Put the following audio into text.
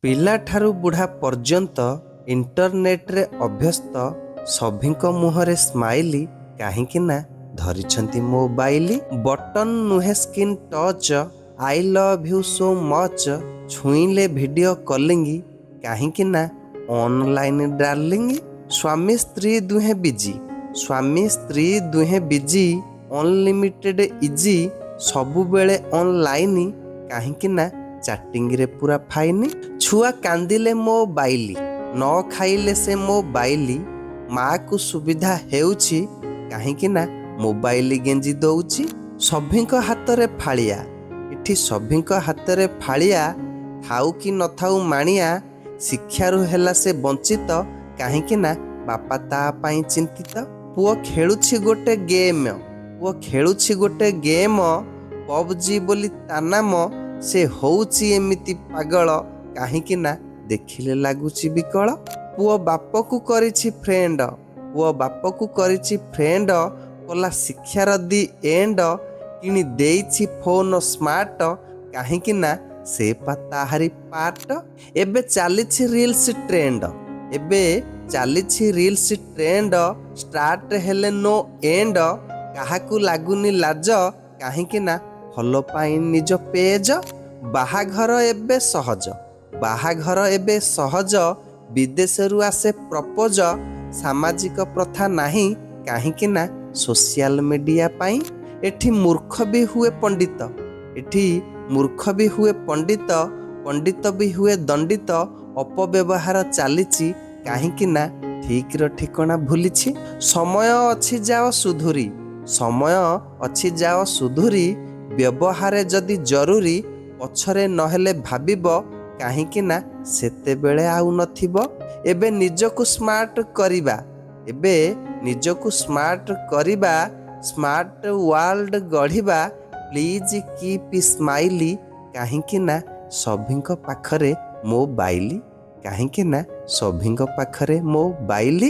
ପିଲାଠାରୁ ବୁଢ଼ା ପର୍ଯ୍ୟନ୍ତ ଇଣ୍ଟରନେଟ୍ରେ ଅଭ୍ୟସ୍ତ ସଭିଙ୍କ ମୁହଁରେ ସ୍ମାଇଲି, କାହିଁକି ନା ଧରିଛନ୍ତି ମୋବାଇଲ। ବଟନ୍ ନୁହେଁ screen touch, I love you so much, ଛୁଇଁଲେ ଭିଡ଼ିଓ କଲିଂ, କାହିଁକି ନା ଅନଲାଇନ୍ ଡାର୍ଲିଂ। ସ୍ୱାମୀ ସ୍ତ୍ରୀ ଦୁହେଁ ବିଜି, ସ୍ୱାମୀ ସ୍ତ୍ରୀ ଦୁହେଁ ବିଜି, ଅନଲିମିଟେଡ୍ ଇଜି, ସବୁବେଳେ ଅନଲାଇନ୍, କାହିଁକି ନା ଚାଟିଂରେ ପୁରା ଫାଇନି। ଛୁଆ କାନ୍ଦିଲେ ମୋବାଇଲ, ନ ଖାଇଲେ ସେ ମୋବାଇଲ, ମାକୁ ସୁବିଧା ହେଉଛି, କାହିଁକି ନା ମୋବାଇଲ ଗେଞ୍ଜି ଦଉଛି। ସଭିଙ୍କ ହାତରେ ଫାଳିଆ, ଏଠି ସଭିଙ୍କ ହାତରେ ଫାଳିଆ, ଥାଉ କି ନଥାଉ ମାଣିଆ, ଶିକ୍ଷାରୁ ହେଲା ସେ ବଞ୍ଚିତ, କାହିଁକି ନା ବାପା ତା ପାଇଁ ଚିନ୍ତିତ। ପୁଅ ଖେଳୁଛି ଗୋଟେ ଗେମ୍, ପୁଅ ଖେଳୁଛି ଗୋଟେ ଗେମ୍, ପବଜି ବୋଲି ତା ନାମ, ସେ ହଉଛି ଏମିତି ପାଗଳ, କାହିଁକି ନା ଦେଖିଲେ ଲାଗୁଛି ବିକଳ। ପୁଅ ବାପକୁ କରିଛି ଫ୍ରେଣ୍ଡ, ପୁଅ ବାପକୁ କରିଛି ଫ୍ରେଣ୍ଡ, କଲା ଶିକ୍ଷାର ଦି ଏଣ୍ଡ, କିଣି ଦେଇଛି ଫୋନ ସ୍ମାର୍ଟ, କାହିଁକି ନା ସେ ପା ତାହାରି ପାର୍ଟ। ଏବେ ଚାଲିଛି ରିଲ୍ସ ଟ୍ରେଣ୍ଡ, ଏବେ ଚାଲିଛି ରିଲ୍ସ ଟ୍ରେଣ୍ଡ, ଷ୍ଟାର୍ଟ ହେଲେ ନୋ ଏଣ୍ଡ, କାହାକୁ ଲାଗୁନି ଲାଜ, କାହିଁକି ନା ଫଲୋ ପାଇଁ ନିଜ ପେଜ। ବାହାଘର ଏବେ ସହଜ, ବାହାଘର ଏବେ ସହଜ, ବିଦେଶରୁ ଆସେ ପ୍ରପୋଜ, ସାମାଜିକ ପ୍ରଥା ନାହିଁ, କାହିଁକି ନା ସୋସିଆଲ ମିଡ଼ିଆ ପାଇଁ। ଏଠି ମୂର୍ଖ ବି ହୁଏ ପଣ୍ଡିତ, ଏଠି ମୂର୍ଖ ବି ହୁଏ ପଣ୍ଡିତ, ପଣ୍ଡିତ ବି ହୁଏ ଦଣ୍ଡିତ, ଅପବ୍ୟବହାର ଚାଲିଛି, କାହିଁକି ନା ଠିକର ଠିକଣା ଭୁଲିଛି। ସମୟ ଅଛି ଯାଅ ସୁଧୁରି, ସମୟ ଅଛି ଯାଅ ସୁଧୁରି, ବ୍ୟବହାରେ ଯଦି ଜରୁରୀ, ପଛରେ ନହେଲେ ଭାବିବ, କାହିଁକି ନା ସେତେବେଳେ ଆଉ ନଥିବ। ଏବେ ନିଜକୁ ସ୍ମାର୍ଟ କରିବା, ଏବେ ନିଜକୁ ସ୍ମାର୍ଟ କରିବା, ସ୍ମାର୍ଟ ୱାର୍ଲଡ ଗଢ଼ିବା, ପ୍ଲିଜ କିପ୍ ସ୍ମାଇଲି, କାହିଁକି ନା ସଭିଙ୍କ ପାଖରେ ମୋବାଇଲ, କାହିଁକି ନା ସଭିଙ୍କ ପାଖରେ ମୋବାଇଲ।